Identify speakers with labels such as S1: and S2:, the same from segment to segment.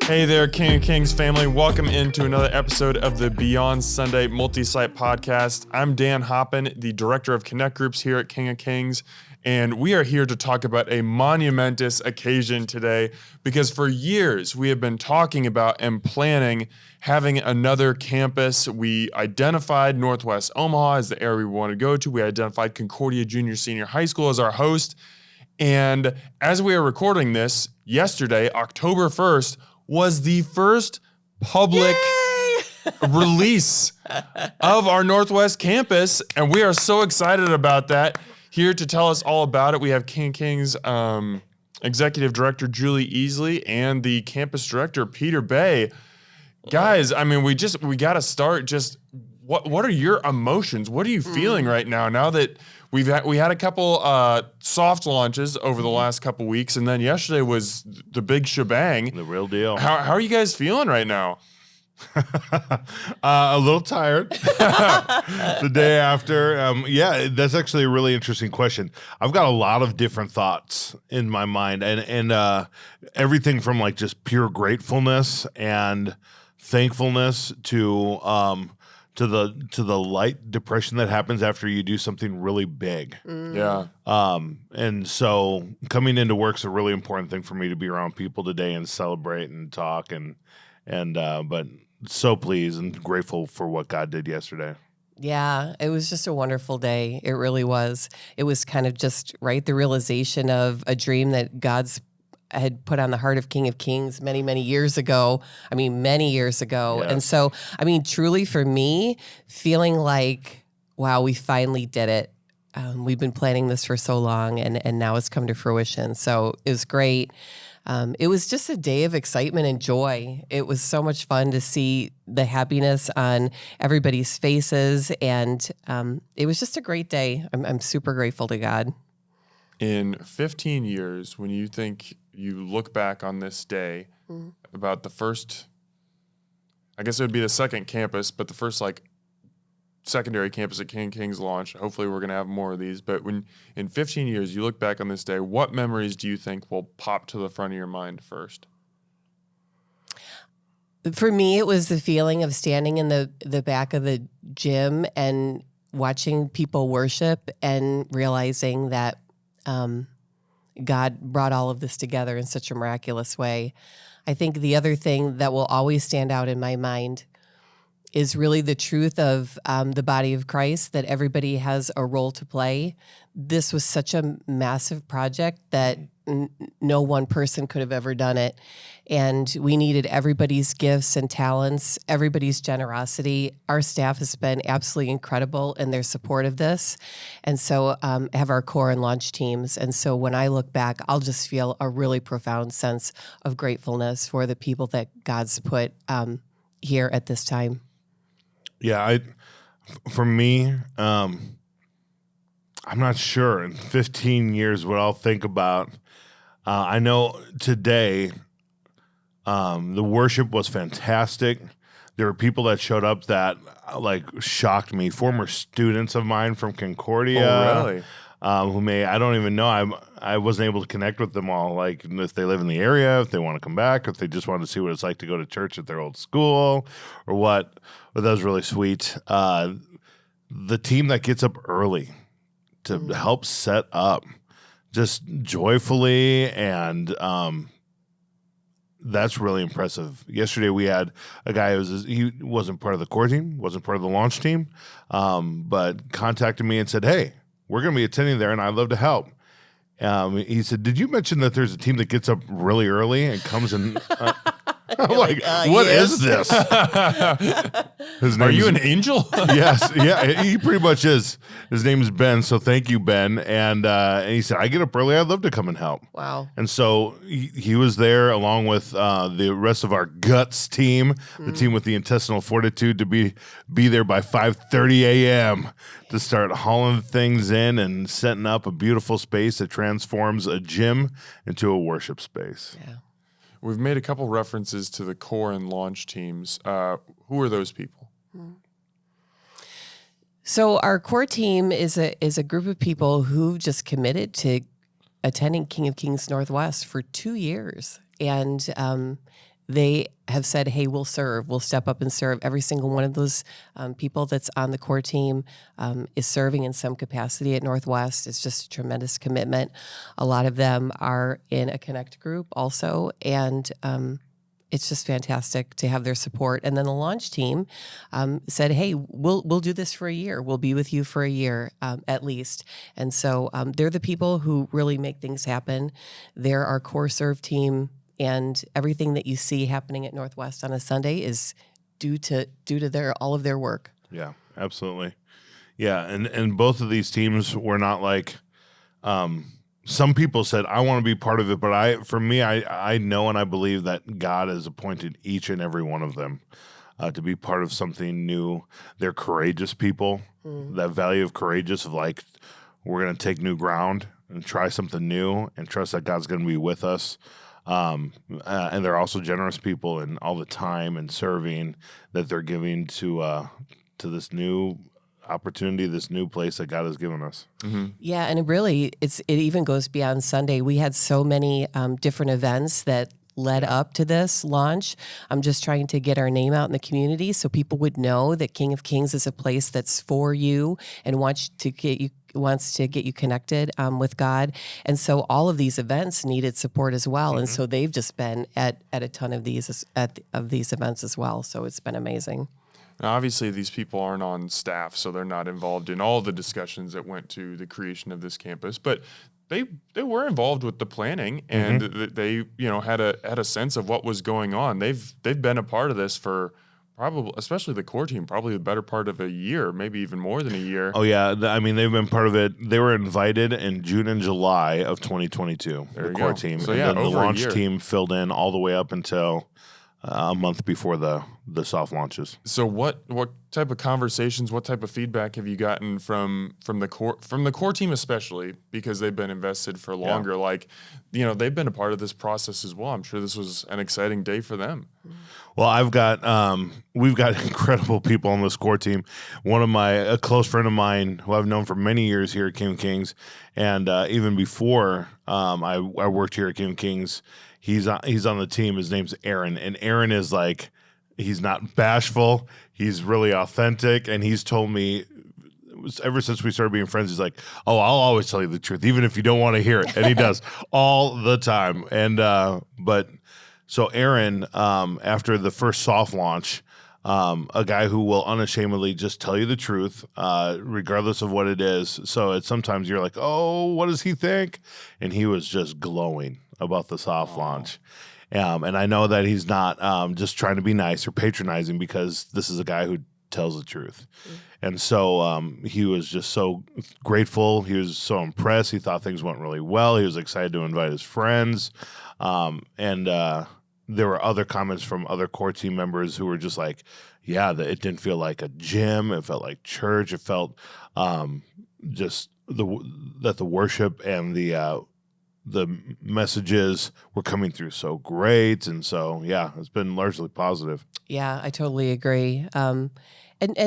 S1: Hey there, King of Kings family. Welcome into another episode of the Beyond Sunday Multisite podcast. I'm Dan Hoppin, the director of Connect Groups here at King of Kings, and we are here to talk about a monumentous occasion today because for years we have been talking about and planning having another campus. We identified Northwest Omaha as the area we want to go to. We identified Concordia Junior Senior High School as our host. And as we are recording this, yesterday, October 1st, was the first public release of our Northwest campus, and we are so excited about that. Here to tell us all about it, we have King King's Executive Director Julie Easley and the Campus Director Peter Bay. Guys, I mean, we got to start. Just what are your emotions? What are you feeling right now that we had a couple soft launches over the last couple weeks, and then yesterday was the big shebang.
S2: The real deal.
S1: How are you guys feeling right now?
S2: A little tired the day after. Yeah, that's actually a really interesting question. I've got a lot of different thoughts in my mind, and everything from like just pure gratefulness and thankfulness to the light depression that happens after you do something really big.
S1: Yeah.
S2: And so coming into work's a really important thing for me to be around people today and celebrate and talk but so pleased and grateful for what God did yesterday.
S3: Yeah, it was just a wonderful day. It really was. It was kind of just, the realization of a dream that God's had put on the heart of King of Kings many, many years ago. I mean, many years ago.
S2: Yes.
S3: And so, I mean, truly for me, feeling like, wow, we finally did it. We've been planning this for so long, and now it's come to fruition. So it was great. It was just a day of excitement and joy. It was so much fun to see the happiness on everybody's faces, and it was just a great day. I'm super grateful to God.
S1: In 15 years, when you look back on this day, about the first, I guess it would be the second campus, but the first secondary campus at King King's launch. Hopefully we're going to have more of these. But when in 15 years you look back on this day, what memories do you think will pop to the front of your mind first?
S3: For me, it was the feeling of standing in the back of the gym and watching people worship and realizing that God brought all of this together in such a miraculous way. I think the other thing that will always stand out in my mind is really the truth of the body of Christ, that everybody has a role to play. This was such a massive project that no one person could have ever done it. And we needed everybody's gifts and talents, everybody's generosity. Our staff has been absolutely incredible in their support of this. And so have our core and launch teams. And so when I look back, I'll just feel a really profound sense of gratefulness for the people that God's put here at this time.
S2: Yeah, for me, I'm not sure in 15 years what I'll think about. I know today the worship was fantastic. There were people that showed up that shocked me. Former students of mine from Concordia.
S1: Oh, really?
S2: I don't even know. I wasn't able to connect with them all. Like if they live in the area, if they want to come back, if they just wanted to see what it's like to go to church at their old school or what. But that was really sweet. The team that gets up early to help set up just joyfully, and that's really impressive. Yesterday we had a guy he wasn't part of the core team, wasn't part of the launch team, but contacted me and said, "Hey, we're going to be attending there, and I'd love to help." He said, "Did you mention that there's a team that gets up really early and comes and..." I'm like, what is this?
S1: Are you an angel?
S2: Yes, yeah, he pretty much is. His name is Ben, so thank you, Ben. And he said, "I get up early. I'd love to come and help."
S3: Wow.
S2: And so he was there along with the rest of our guts team, the team with the intestinal fortitude to be there by 5:30 a.m. to start hauling things in and setting up a beautiful space that transforms a gym into a worship space.
S3: Yeah.
S1: We've made a couple references to the core and launch teams. Who are those people?
S3: So our core team is a group of people who just committed to attending King of Kings Northwest for 2 years. And they have said, hey, we'll step up and serve. Every single one of those people that's on the core team is serving in some capacity at Northwest. It's just a tremendous commitment. A lot of them are in a Connect group also, and it's just fantastic to have their support. And then the launch team said, hey, we'll do this for a year. We'll be with you for a year at least. And so they're the people who really make things happen. They're our core serve team, and everything that you see happening at Northwest on a Sunday is due to all of their work.
S2: Yeah, absolutely. Yeah, and both of these teams were not like some people said, I want to be part of it, but I know and I believe that God has appointed each and every one of them to be part of something new. They're courageous people. That value of courageous, of like, we're going to take new ground and try something new and trust that God's going to be with us. And they're also generous people, and all the time and serving that they're giving to this new opportunity, this new place that God has given us.
S3: Mm-hmm. Yeah, and it even goes beyond Sunday. We had so many different events that led up to this launch. I'm just trying to get our name out in the community so people would know that King of Kings is a place that's for you and wants to get you connected with God. And so all of these events needed support as well. Mm-hmm. And so they've just been at a ton of these events as well. So it's been amazing.
S1: Now, obviously, these people aren't on staff, so they're not involved in all the discussions that went to the creation of this campus. But they were involved with the planning, and they had a sense of what was going on. They've been a part of this for probably, especially the core team, probably the better part of a year, maybe even more than a year.
S2: Oh yeah, I mean they've been part of it. They were invited in June and July of 2022. The core team,
S1: so,
S2: and then the launch
S1: year.
S2: team filled in all the way up until a month before the soft launches.
S1: So what type of conversations, what type of feedback have you gotten from the core team, especially because they've been invested for longer? Yeah. Like, they've been a part of this process as well. I'm sure this was an exciting day for them.
S2: Well, we've got incredible people on this core team. A close friend of mine who I've known for many years here at King of Kings, and even before I worked here at King of Kings, he's on the team. His name's Aaron, and Aaron is like, he's not bashful. He's really authentic, and he's told me ever since we started being friends, he's like, "Oh, I'll always tell you the truth, even if you don't want to hear it," and he does all the time. And so Aaron, after the first soft launch, a guy who will unashamedly just tell you the truth, regardless of what it is. So it's sometimes you're like, "Oh, what does he think?" And he was just glowing about the soft launch. And I know that he's not just trying to be nice or patronizing, because this is a guy who tells the truth. And so he was just so grateful. He was so impressed. He thought things went really well. He was excited to invite his friends. And there were other comments from other core team members who were just like, yeah, it didn't feel like a gym. It felt like church. It felt just that the worship and the messages were coming through so great. And so, yeah, it's been largely positive.
S3: Yeah, I totally agree. And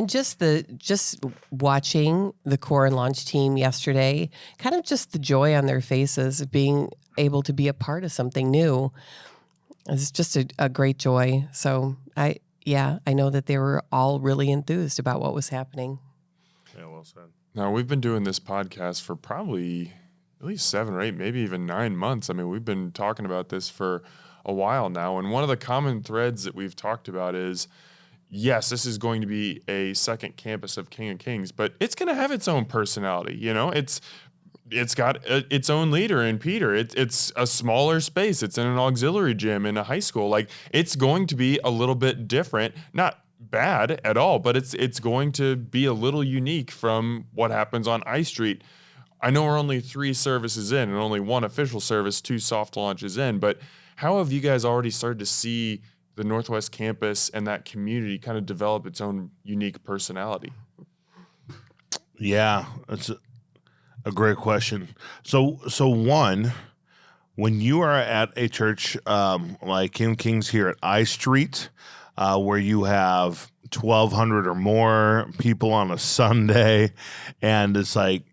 S3: just watching the core and launch team yesterday, kind of just the joy on their faces of being able to be a part of something new. It's just a great joy. So I know that they were all really enthused about what was happening.
S2: Yeah, well said.
S1: Now, we've been doing this podcast for probably at least 7 or 8, maybe even 9 months. I mean, we've been talking about this for a while now. And one of the common threads that we've talked about is, yes, this is going to be a second campus of King of Kings, but it's going to have its own personality. It's got its own leader in Peter. It's a smaller space. It's in an auxiliary gym in a high school. Like, it's going to be a little bit different, not bad at all, but it's going to be a little unique from what happens on I Street. I know we're only 3 services in and only 1 official service, 2 soft launches in, but how have you guys already started to see the Northwest campus and that community kind of develop its own unique personality?
S2: Yeah, that's a great question. So one, when you are at a church like King of Kings here at I Street, where you have 1,200 or more people on a Sunday, and it's like,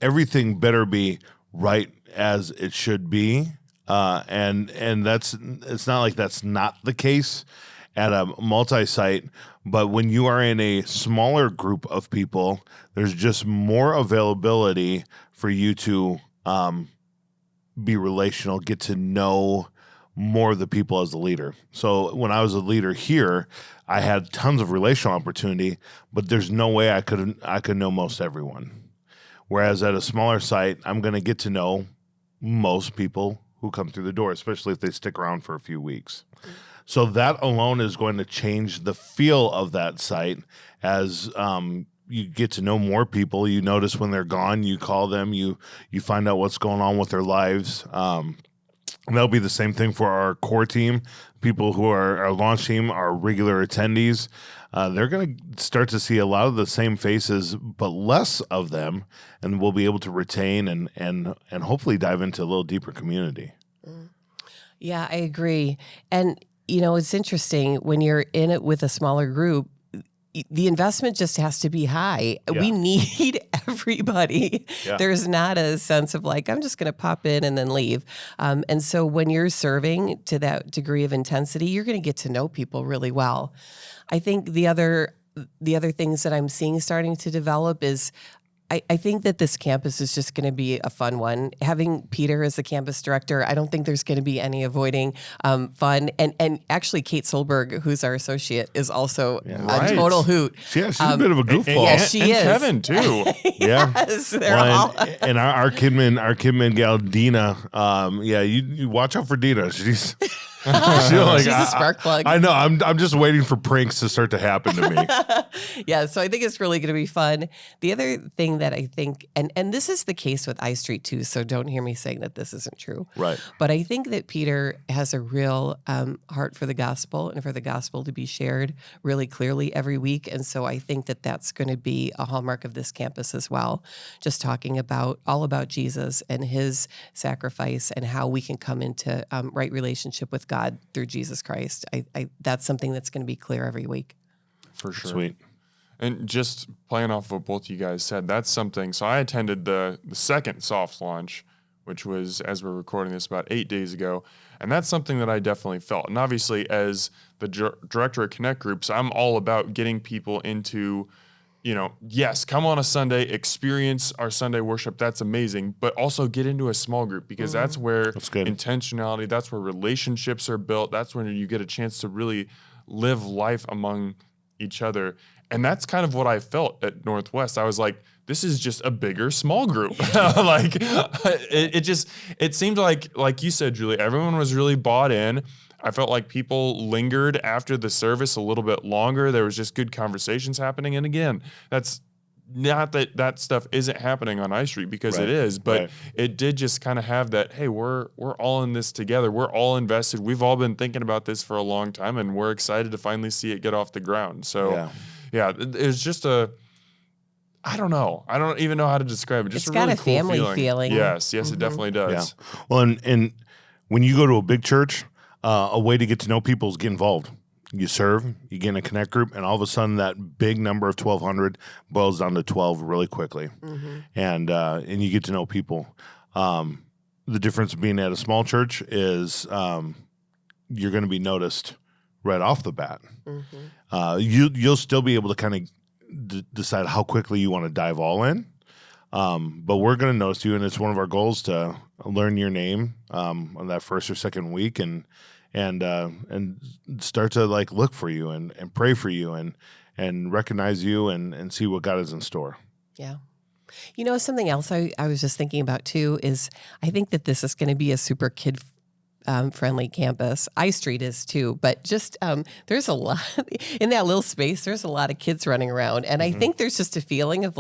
S2: everything better be right as it should be. and it's not like that's not the case at a multi-site, but when you are in a smaller group of people, there's just more availability for you to be relational, get to know more of the people as a leader. So when I was a leader here, I had tons of relational opportunity, but there's no way I could know most everyone. Whereas at a smaller site, I'm going to get to know most people who come through the door, especially if they stick around for a few weeks. So that alone is going to change the feel of that site as you get to know more people. You notice when they're gone, you call them, you find out what's going on with their lives. And that'll be the same thing for our core team, people who are our launch team, our regular attendees. They're going to start to see a lot of the same faces, but less of them, and we'll be able to retain and hopefully dive into a little deeper community.
S3: Yeah, I agree. And, it's interesting when you're in it with a smaller group, the investment just has to be high.
S2: Yeah.
S3: We need everybody.
S2: Yeah.
S3: There's not a sense of like, I'm just going to pop in and then leave. And so when you're serving to that degree of intensity, you're going to get to know people really well. I think the other things that I'm seeing starting to develop is I think that this campus is just going to be a fun one. Having Peter as the campus director, I don't think there's going to be any avoiding fun. And actually, Kate Solberg, who's our associate, is also a total hoot.
S2: Yeah, she's a bit of a goofball.
S3: Yeah, she is.
S1: Kevin too.
S2: Yeah,
S3: yes, they're all.
S2: And our kidman gal Dina. You watch out for Dina. She's
S3: She's a spark plug.
S2: I know. I'm just waiting for pranks to start to happen to me.
S3: Yeah, so I think it's really going to be fun. The other thing that I think, and this is the case with iStreet too, so don't hear me saying that this isn't true.
S2: Right.
S3: But I think that Peter has a real heart for the gospel and for the gospel to be shared really clearly every week. And so I think that that's going to be a hallmark of this campus as well. Just talking all about Jesus and his sacrifice and how we can come into right relationship with God through Jesus Christ. I that's something that's going to be clear every week.
S1: For sure.
S2: Sweet.
S1: And just playing off what both you guys said, that's something. So I attended the second soft launch, which was, as we're recording this, about 8 days ago. And that's something that I definitely felt. And obviously, as the director of Connect Groups, I'm all about getting people into, yes, come on a Sunday, experience our Sunday worship. That's amazing. But also get into a small group because that's where intentionality, that's where relationships are built. That's when you get a chance to really live life among each other. And that's kind of what I felt at Northwest. I was like, this is just a bigger small group. It seemed like you said, Julie, everyone was really bought in. I felt like people lingered after the service a little bit longer. There was just good conversations happening. And again, that's not that stuff isn't happening on iStreet because it is, but it did just kind of have that, hey, we're all in this together. We're all invested. We've all been thinking about this for a long time, and we're excited to finally see it get off the ground. So, it was just I don't know. I don't even know how to describe it. Just
S3: It's
S1: a really
S3: got a
S1: cool
S3: family feeling.
S1: Yes, it definitely does.
S2: Yeah. Well, and when you go to a big church, a way to get to know people is get involved. You serve, you get in a Connect group, and all of a sudden that big number of 1,200 boils down to 12 really quickly. And you get to know people. The difference of being at a small church is you're going to be noticed right off the bat. You'll still be able to kind of decide how quickly you want to dive all in. But we're going to notice you, and it's one of our goals to learn your name on that first or second week and start to look for you and pray for you and recognize you and see what God has in store.
S3: Yeah. Something else I was just thinking about too is I think that this is going to be a super kid friendly campus. iStreet is too, but just there's a lot in that little space. There's a lot of kids running around, and I think there's just a feeling of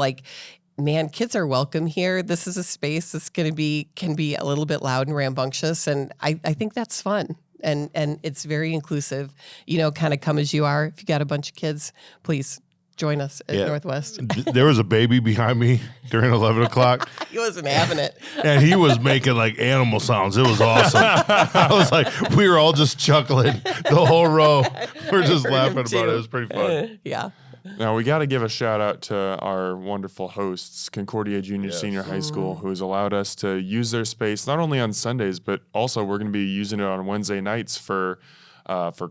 S3: man, kids are welcome here. This is a space that's can be a little bit loud and rambunctious, and I think that's fun. And it's very inclusive. Kind of come as you are. If you got a bunch of kids, please join us at Northwest.
S2: There was a baby behind me during 11 o'clock.
S3: He wasn't having it.
S2: And he was making animal sounds. It was awesome. I was like, we were all just chuckling the whole row. We're just laughing about it. It was pretty fun.
S3: Yeah.
S1: Now, we got to give a shout out to our wonderful hosts, Concordia Junior
S2: Yes.
S1: Senior High School, who has allowed us to use their space not only on Sundays, but also we're going to be using it on Wednesday nights for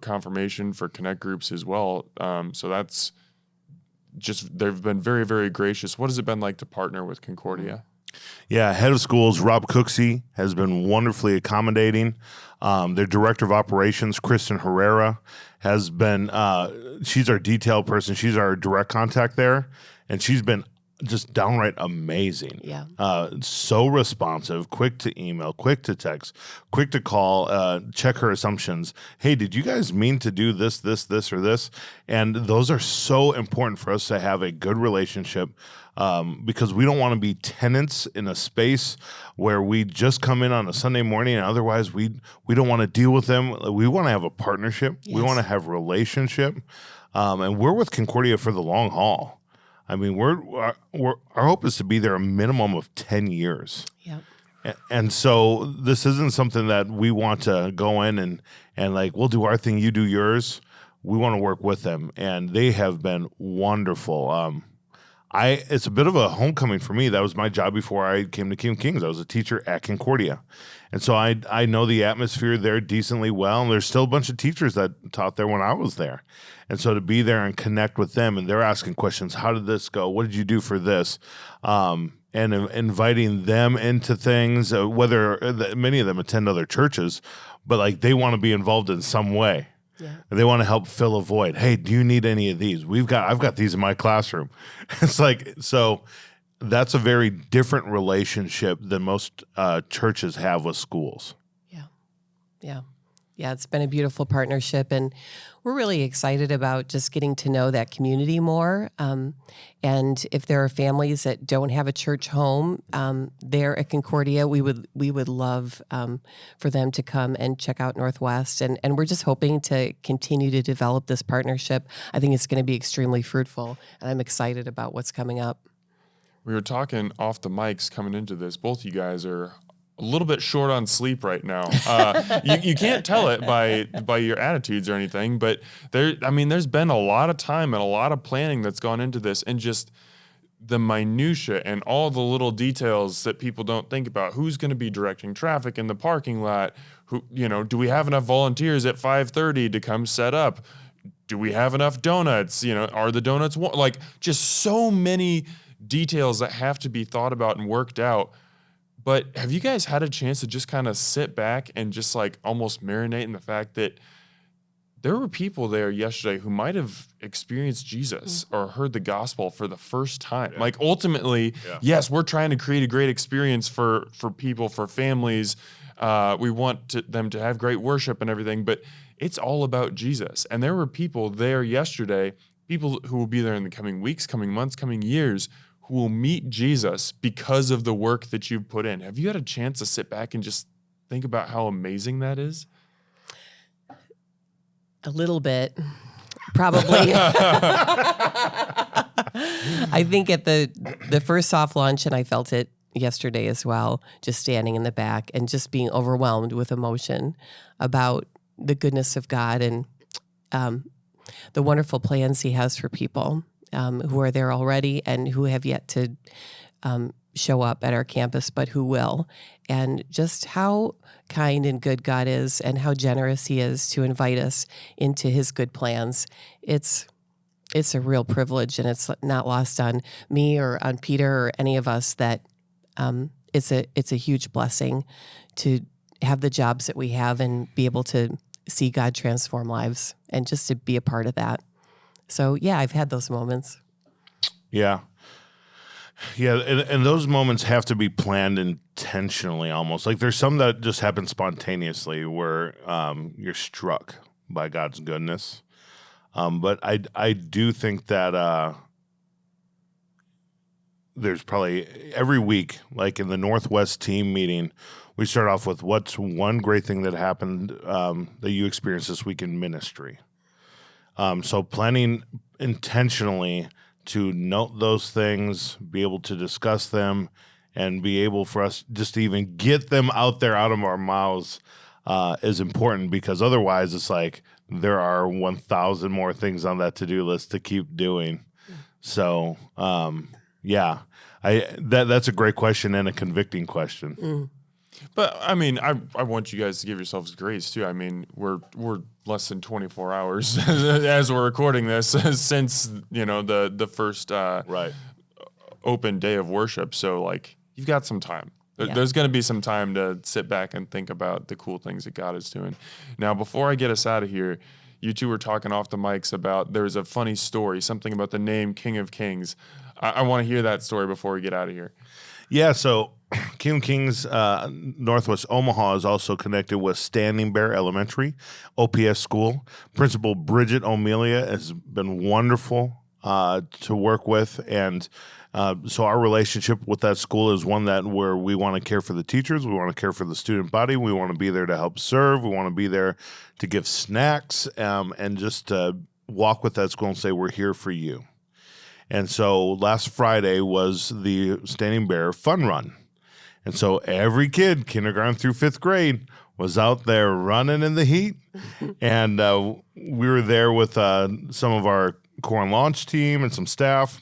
S1: confirmation, for connect groups as well. So that's just, they've been very, very gracious. What has it been like to partner with Concordia?
S2: Yeah, head of schools, Rob Cooksey, has been wonderfully accommodating. Their director of operations, Kristen Herrera, has been, she's our detail person. She's our direct contact there. And she's been just downright amazing.
S3: Yeah.
S2: So responsive, quick to email, quick to text, quick to call, check her assumptions. Hey, did you guys mean to do this, or this? And those are so important for us to have a good relationship, because we don't want to be tenants in a space where we just come in on a Sunday morning and otherwise we don't want to deal with them. We want to have a partnership.
S3: Yes.
S2: We want to have relationship. And we're with Concordia for the long haul. I mean, our hope is to be there a minimum of 10 years.
S3: Yep.
S2: And so this isn't something that we want to go in and like, we'll do our thing, you do yours. We want to work with them, and they have been wonderful. It's a bit of a homecoming for me. That was my job before I came to King of Kings. I was a teacher at Concordia. And so I know the atmosphere there decently well. And there's still a bunch of teachers that taught there when I was there. And so to be there and connect with them, and they're asking questions, how did this go? What did you do for this? And inviting them into things, whether many of them attend other churches, but like they want to be involved in some way.
S3: Yeah.
S2: They want to help fill a void. Hey, do you need any of these? I've got these in my classroom. It's like, so that's a very different relationship than most churches have with schools.
S3: Yeah. Yeah. Yeah, it's been a beautiful partnership, and we're really excited about just getting to know that community more. And if there are families that don't have a church home there at Concordia, we would love for them to come and check out Northwest. And we're just hoping to continue to develop this partnership. I think it's going to be extremely fruitful, and I'm excited about what's coming up.
S1: We were talking off the mics coming into this. Both you guys are a little bit short on sleep right now. You can't tell it by your attitudes or anything, but there's been a lot of time and a lot of planning that's gone into this, and just the minutia and all the little details that people don't think about. Who's going to be directing traffic in the parking lot? Do we have enough volunteers at 5:30 to come set up? Do we have enough donuts? Are the donuts like just so many details that have to be thought about and worked out. But have you guys had a chance to just kind of sit back and just like almost marinate in the fact that there were people there yesterday who might have experienced Jesus or heard the gospel for the first time? Yeah. Like ultimately, yes, we're trying to create a great experience for people, for families. We want them to have great worship and everything, but it's all about Jesus. And there were people there yesterday, people who will be there in the coming weeks, coming months, coming years, who will meet Jesus because of the work that you've put in. Have you had a chance to sit back and just think about how amazing that is?
S3: A little bit, probably. I think at the first soft launch, and I felt it yesterday as well, just standing in the back and just being overwhelmed with emotion about the goodness of God and the wonderful plans He has for people who are there already and who have yet to show up at our campus, but who will. And just how kind and good God is, and how generous He is to invite us into His good plans. It's a real privilege, and it's not lost on me or on Peter or any of us that it's a huge blessing to have the jobs that we have and be able to see God transform lives and just to be a part of that. So yeah, I've had those moments.
S2: Yeah. Yeah, and those moments have to be planned intentionally almost. Like there's some that just happen spontaneously where you're struck by God's goodness. But I do think that there's probably every week, like in the Northwest team meeting, we start off with what's one great thing that happened that you experienced this week in ministry. So planning intentionally to note those things, be able to discuss them, and be able for us just to even get them out there out of our mouths is important, because otherwise it's like there are 1,000 more things on that to-do list to keep doing. So, yeah, that's a great question and a convicting question.
S1: But I mean, I want you guys to give yourselves grace too. I mean, we're less than 24 hours as we're recording this since the first
S2: Right.
S1: open day of worship. So like, you've got some time.
S3: Yeah.
S1: There's going to be some time to sit back and think about the cool things that God is doing. Now, before I get us out of here, you two were talking off the mics about there's a funny story, something about the name King of Kings. I want to hear that story before we get out of here.
S2: Yeah, so King of Kings, Northwest Omaha is also connected with Standing Bear Elementary, OPS school. Principal Bridget O'Melia has been wonderful to work with, and so our relationship with that school is one where we want to care for the teachers, we want to care for the student body, we want to be there to help serve, we want to be there to give snacks, and just walk with that school and say, we're here for you. And so last Friday was the Standing Bear Fun Run. And so every kid, kindergarten through fifth grade, was out there running in the heat. And we were there with some of our core and launch team and some staff.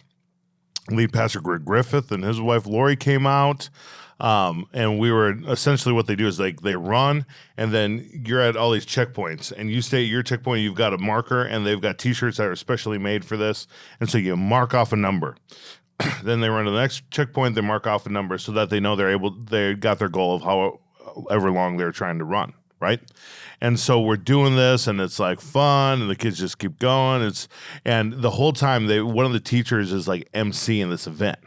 S2: Lead Pastor Greg Griffith and his wife Lori came out. And we were essentially, what they do is they run, and then you're at all these checkpoints, and you stay at your checkpoint, you've got a marker, and they've got t-shirts that are specially made for this. And so you mark off a number. Then they run to the next checkpoint, they mark off a number so that they know they got their goal of however long they're trying to run. Right. And so we're doing this, and it's like fun, and the kids just keep going. And the whole time one of the teachers is like emceeing this event.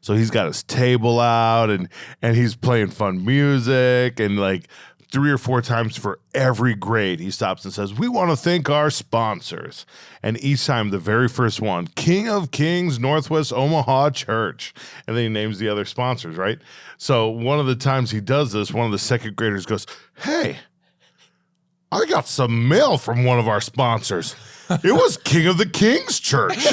S2: So he's got his table out, and he's playing fun music, and like 3 or 4 times for every grade, he stops and says, we want to thank our sponsors. And each time, the very first one, King of Kings, Northwest Omaha Church. And then he names the other sponsors, right? So one of the times he does this, one of the second graders goes, hey, I got some mail from one of our sponsors. It was King of the Kings Church.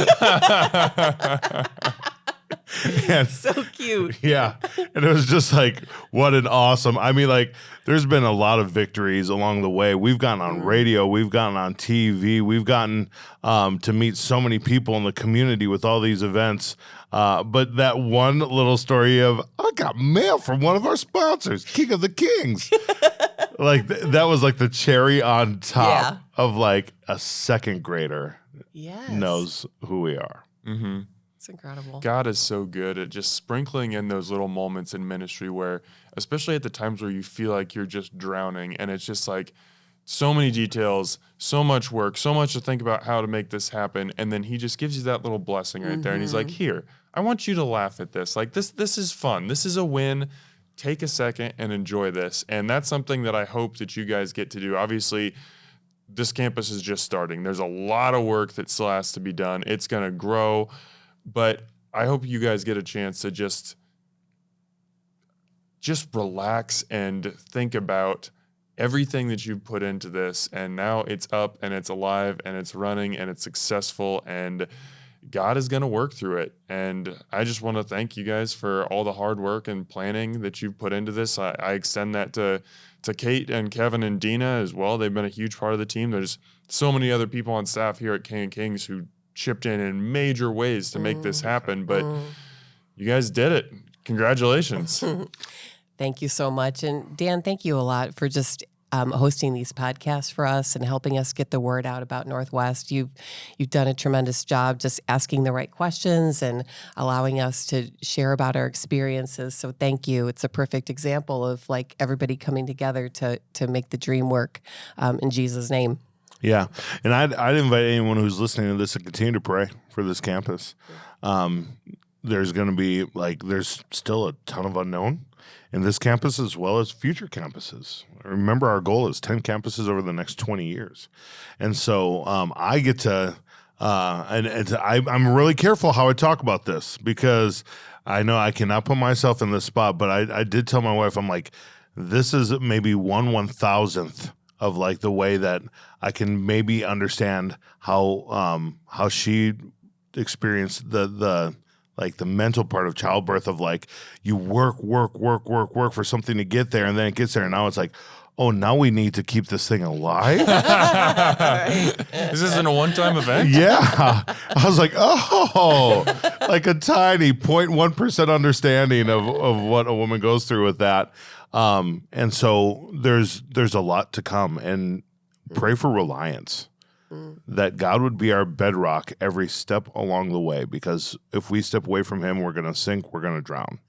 S2: And,
S3: So cute.
S2: yeah. And it was just like, what an awesome, I mean, like, there's been a lot of victories along the way. We've gotten on radio, we've gotten on TV, we've gotten to meet so many people in the community with all these events. But that one little story of, I got mail from one of our sponsors, King of the Kings. Like, that was like the cherry on top of like a second grader knows who we are.
S1: Mm-hmm.
S3: It's incredible.
S1: God is so good at just sprinkling in those little moments in ministry where, especially at the times where you feel like you're just drowning, and it's just like so many details, so much work, so much to think about how to make this happen. And then he just gives you that little blessing right there. And he's like, here, I want you to laugh at this. Like, this is fun. This is a win. Take a second and enjoy this. And that's something that I hope that you guys get to do. Obviously, this campus is just starting. There's a lot of work that still has to be done. It's going to grow. But I hope you guys get a chance to just relax and think about everything that you've put into this. And now it's up and it's alive and it's running and it's successful, and God is going to work through it. And I just want to thank you guys for all the hard work and planning that you've put into this. I extend that to Kate and Kevin and Dina as well. They've been a huge part of the team. There's so many other people on staff here at King of Kings who chipped in major ways to make this happen, but you guys did it. Congratulations.
S3: Thank you so much. And Dan, thank you a lot for just hosting these podcasts for us and helping us get the word out about Northwest. You've done a tremendous job just asking the right questions and allowing us to share about our experiences. So thank you. It's a perfect example of like everybody coming together to make the dream work in Jesus' name.
S2: Yeah. And I'd invite anyone who's listening to this to continue to pray for this campus. There's going to be there's still a ton of unknown in this campus as well as future campuses. Remember, our goal is 10 campuses over the next 20 years. And so I get to, I'm really careful how I talk about this because I know I cannot put myself in this spot, but I did tell my wife, I'm like, this is maybe 1/1000th of like the way that I can maybe understand how she experienced the mental part of childbirth of like you work for something to get there, and then it gets there, and now it's like, oh, now we need to keep this thing alive?
S1: This isn't a one-time event?
S2: Yeah. I was like, oh, like a tiny 0.1% understanding of what a woman goes through with that. And so there's a lot to come, and pray for reliance that God would be our bedrock every step along the way, because if we step away from him, we're going to sink, we're going to drown.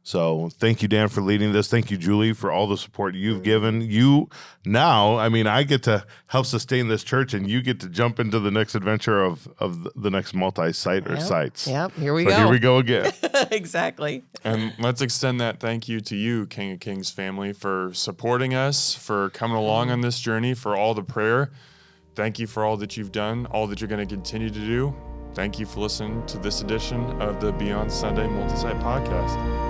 S2: So thank you, Dan, for leading this. Thank you, Julie, for all the support you've given. You now, I mean, I get to help sustain this church, and you get to jump into the next adventure of the next multi-site or sites.
S3: Yep, here we
S2: So
S3: go.
S2: here we go again.
S3: Exactly.
S1: And let's extend that thank you to you, King of Kings family, for supporting us, for coming along on this journey, for all the prayer. Thank you for all that you've done, all that you're going to continue to do. Thank you for listening to this edition of the Beyond Sunday Multisite podcast.